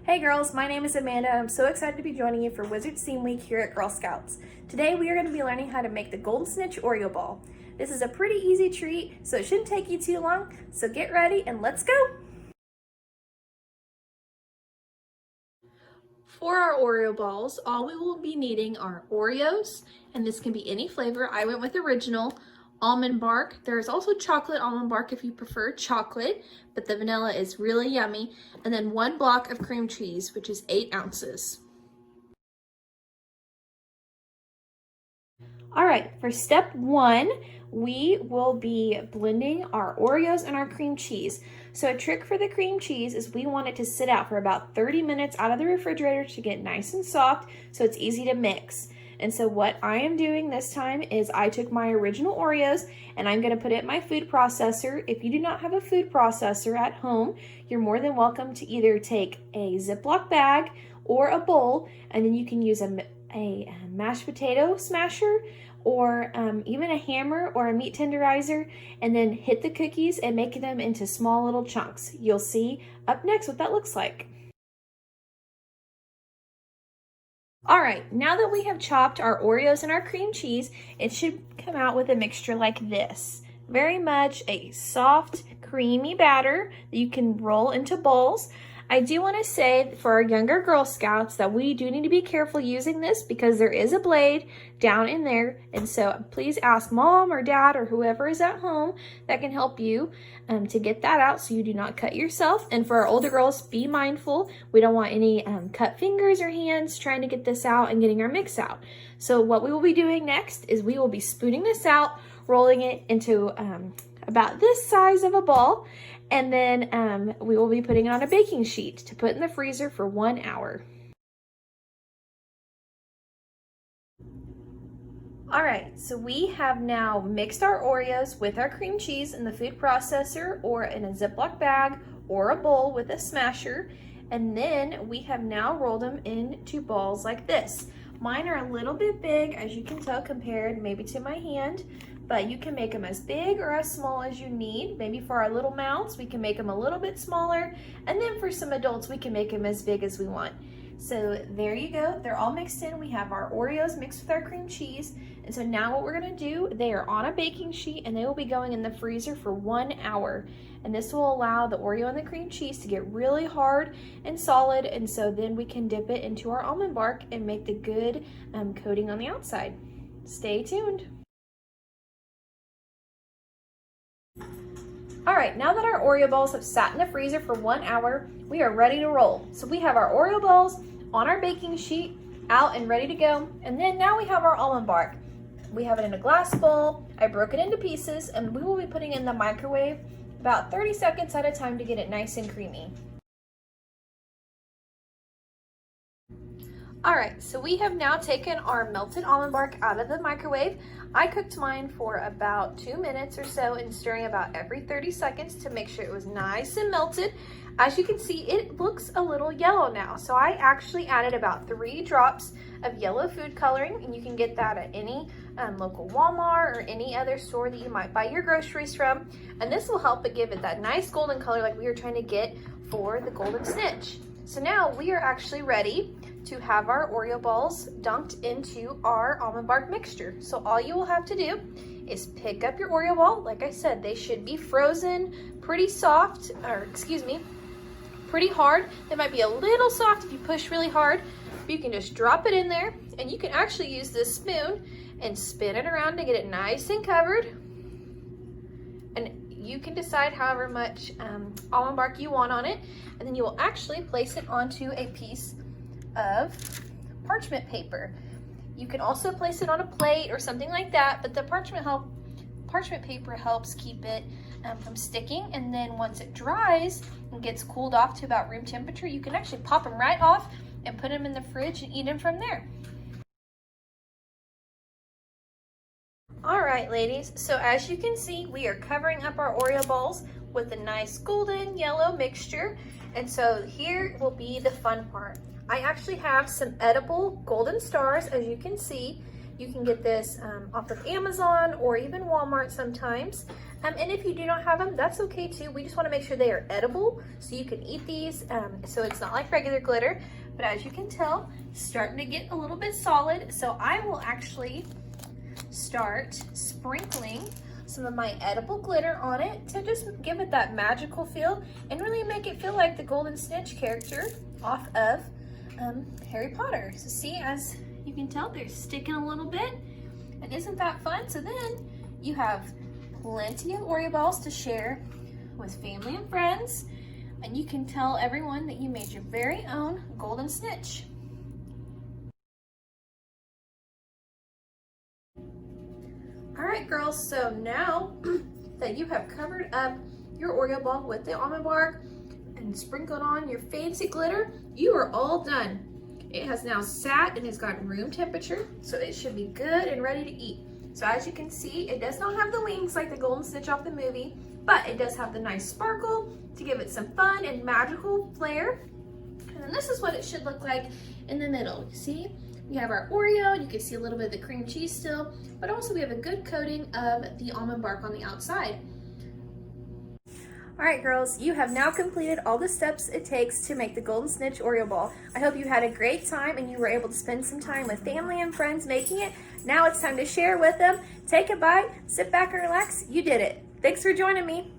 Hey girls, my name is Amanda. I'm so excited to be joining you for Wizard Scene Week here at Girl Scouts. Today we are going to be learning how to make the Golden Snitch Oreo ball. This is a pretty easy treat, so it shouldn't take you too long. So get ready and let's go! For our Oreo balls, all we will be needing are Oreos, and this can be any flavor. I went with original. Almond bark. There's also chocolate almond bark if you prefer chocolate, but the vanilla is really yummy. And then 1 block of cream cheese, which is 8 ounces. All right, for step 1, we will be blending our Oreos and our cream cheese. So a trick for the cream cheese is we want it to sit out for about 30 minutes out of the refrigerator to get nice and soft so it's easy to mix. And so what I am doing this time is I took my original Oreos and I'm going to put it in my food processor. If you do not have a food processor at home, you're more than welcome to either take a Ziploc bag or a bowl, and then you can use a mashed potato smasher or even a hammer or a meat tenderizer, and then hit the cookies and make them into small little chunks. You'll see up next what that looks like. All right, now that we have chopped our Oreos and our cream cheese, it should come out with a mixture like this. Very much a soft, creamy batter that you can roll into bowls. I do want to say for our younger Girl Scouts that we do need to be careful using this because there is a blade down in there. And so please ask mom or dad or whoever is at home that can help you to get that out so you do not cut yourself. And for our older girls, be mindful. We don't want any cut fingers or hands trying to get this out and getting our mix out. So what we will be doing next is we will be spooning this out, rolling it into about this size of a ball. And then we will be putting it on a baking sheet to put in the freezer for 1 hour. All right, so we have now mixed our Oreos with our cream cheese in the food processor or in a Ziploc bag or a bowl with a smasher. And then we have now rolled them into balls like this. Mine are a little bit big, as you can tell, compared maybe to my hand. But you can make them as big or as small as you need. Maybe for our little mouths, we can make them a little bit smaller. And then for some adults, we can make them as big as we want. So there you go. They're all mixed in. We have our Oreos mixed with our cream cheese. And so now what we're gonna do, they are on a baking sheet and they will be going in the freezer for 1 hour. And this will allow the Oreo and the cream cheese to get really hard and solid. And so then we can dip it into our almond bark and make the good coating on the outside. Stay tuned. All right, now that our Oreo balls have sat in the freezer for 1 hour, we are ready to roll. So we have our Oreo balls on our baking sheet, out and ready to go. And then now we have our almond bark. We have it in a glass bowl. I broke it into pieces and we will be putting it in the microwave about 30 seconds at a time to get it nice and creamy. All right, so we have now taken our melted almond bark out of the microwave. I cooked mine for about 2 minutes or so and stirring about every 30 seconds to make sure it was nice and melted. As you can see, it looks a little yellow now. So I actually added about 3 drops of yellow food coloring, and you can get that at any local Walmart or any other store that you might buy your groceries from. And this will help it give it that nice golden color like we were trying to get for the Golden Snitch. So now we are actually ready to have our Oreo balls dunked into our almond bark mixture. So all you will have to do is pick up your Oreo ball. Like I said, they should be frozen pretty soft, or excuse me, pretty hard. They might be a little soft if you push really hard. You can just drop it in there, and you can actually use this spoon and spin it around to get it nice and covered. And you can decide however much almond bark you want on it, and then you will actually place it onto a piece of parchment paper. You can also place it on a plate or something like that, but the parchment paper helps keep it from sticking. And then once it dries and gets cooled off to about room temperature, you can actually pop them right off and put them in the fridge and eat them from there. All right, ladies, so as you can see, we are covering up our Oreo balls with a nice golden yellow mixture. And so here will be the fun part. I actually have some edible golden stars, as you can see. You can get this off of Amazon or even Walmart sometimes. And if you do not have them, that's okay too. We just want to make sure they are edible so you can eat these. So it's not like regular glitter, but as you can tell, it's starting to get a little bit solid. So I will actually start sprinkling some of my edible glitter on it to just give it that magical feel and really make it feel like the Golden Snitch character off of Harry Potter. So see, as you can tell, they're sticking a little bit, and isn't that fun? So then you have plenty of Oreo balls to share with family and friends, and you can tell everyone that you made your very own Golden Snitch. All right, girls, so now that you have covered up your Oreo ball with the almond bark and sprinkled on your fancy glitter, you are all done. It has now sat and has got room temperature, so it should be good and ready to eat. So as you can see, it does not have the wings like the Golden Snitch off the movie, but it does have the nice sparkle to give it some fun and magical flair. And then this is what it should look like in the middle. You see, we have our Oreo, you can see a little bit of the cream cheese still, but also we have a good coating of the almond bark on the outside. All right, girls, you have now completed all the steps it takes to make the Golden Snitch Oreo ball. I hope you had a great time and you were able to spend some time with family and friends making it. Now it's time to share with them. Take a bite, sit back and relax. You did it. Thanks for joining me.